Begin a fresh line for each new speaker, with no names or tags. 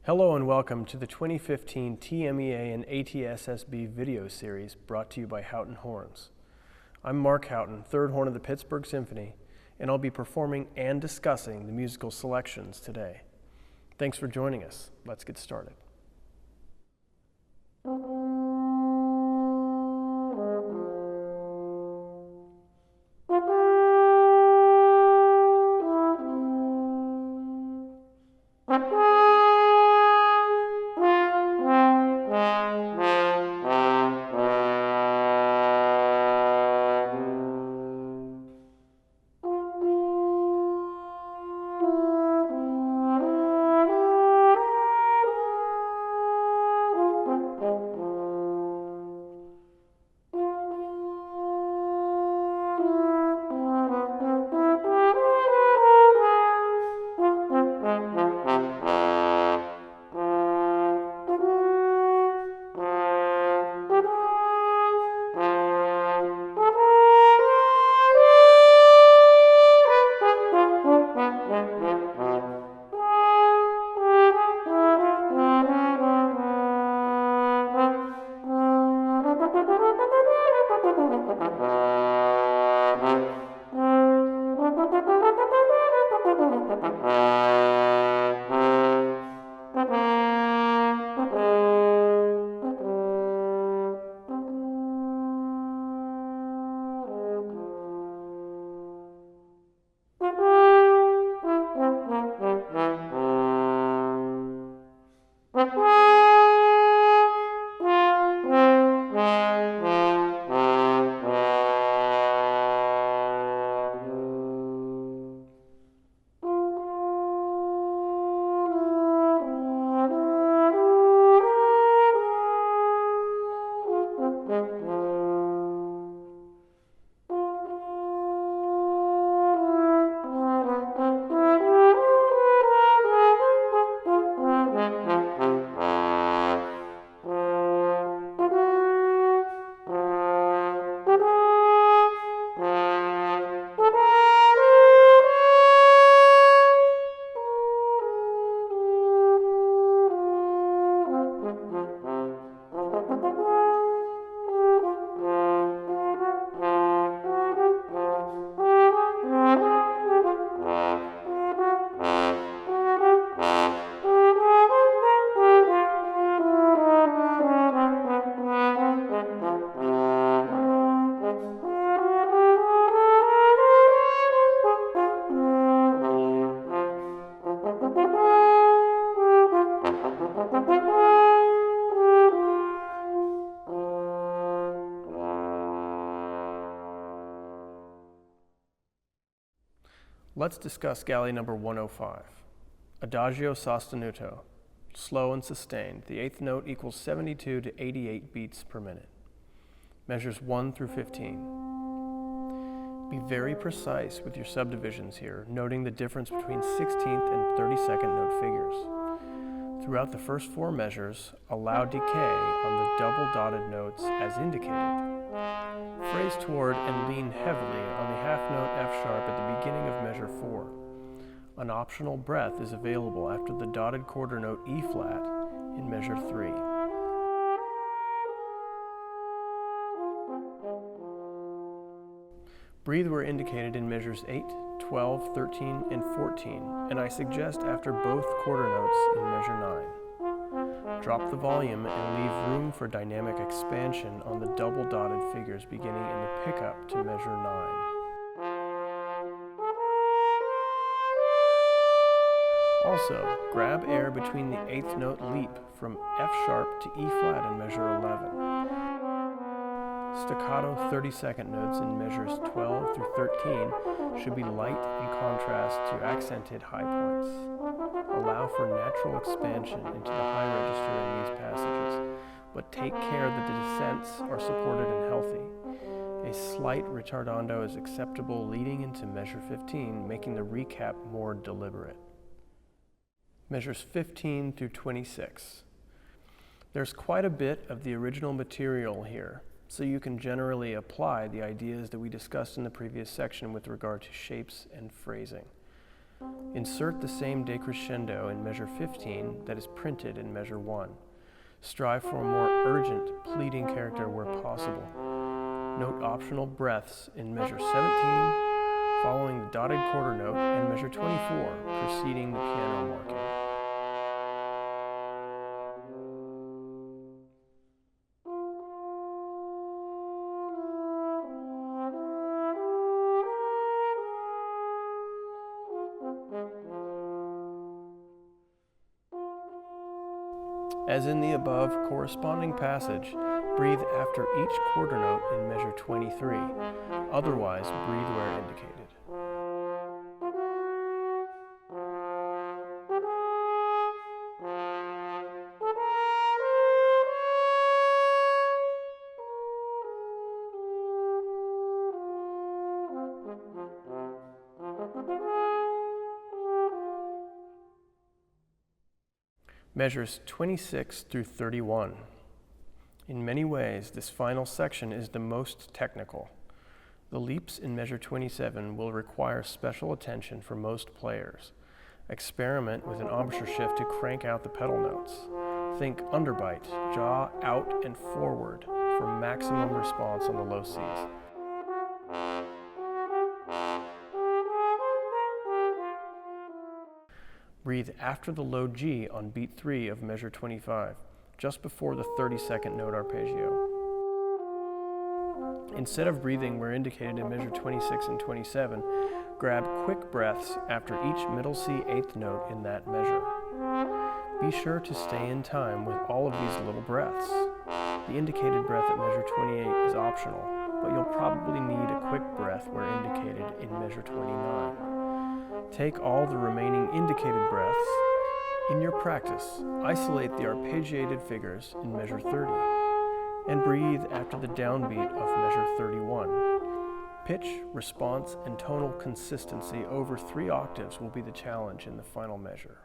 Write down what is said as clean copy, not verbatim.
Hello and welcome to the 2015 TMEA and ATSSB video series brought to you by Houghton Horns. I'm Mark Houghton, third horn of the Pittsburgh Symphony, and I'll be performing and discussing the musical selections today. Thanks for joining us. Let's get started. Let's discuss Gallay number 105, Adagio sostenuto, slow and sustained. The eighth note equals 72 to 88 beats per minute. Measures 1 through 15. Be very precise with your subdivisions here, noting the difference between 16th and 32nd note figures. Throughout the first four measures, allow decay on the double dotted notes as indicated. Phrase toward and lean heavily on the half note F sharp at the beginning of measure 4. An optional breath is available after the dotted quarter note E flat in measure 3. Breathe where indicated in measures 8, 12, 13, and 14, and I suggest after both quarter notes in measure 9. Drop the volume and leave room for dynamic expansion on the double dotted figures beginning in the pickup to measure 9. Also, grab air between the eighth note leap from F sharp to E flat in measure 11. Staccato 32nd notes in measures 12 through 13 should be light in contrast to accented high points. Allow for natural expansion into the high register in these passages, but take care that the descents are supported and healthy. A slight ritardando is acceptable leading into measure 15, making the recap more deliberate. Measures 15 through 26. There's quite a bit of the original material here, so you can generally apply the ideas that we discussed in the previous section with regard to shapes and phrasing. Insert the same decrescendo in measure 15 that is printed in measure 1. Strive for a more urgent, pleading character where possible. Note optional breaths in measure 17, following the dotted quarter note, and measure 24, preceding the piano marking. As in the above corresponding passage, breathe after each quarter note in measure 23. Otherwise, breathe where indicated. Measures 26 through 31. In many ways, this final section is the most technical. The leaps in measure 27 will require special attention for most players. Experiment with an embouchure shift to crank out the pedal notes. Think underbite, jaw out and forward for maximum response on the low Cs. Breathe after the low G on beat 3 of measure 25, just before the 32nd note arpeggio. Instead of breathing where indicated in measure 26 and 27, grab quick breaths after each middle C 8th note in that measure. Be sure to stay in time with all of these little breaths. The indicated breath at measure 28 is optional, but you'll probably need a quick breath where indicated in measure 29. Take all the remaining indicated breaths. In your practice, isolate the arpeggiated figures in measure 30 and breathe after the downbeat of measure 31. Pitch, response, and tonal consistency over 3 octaves will be the challenge in the final measure.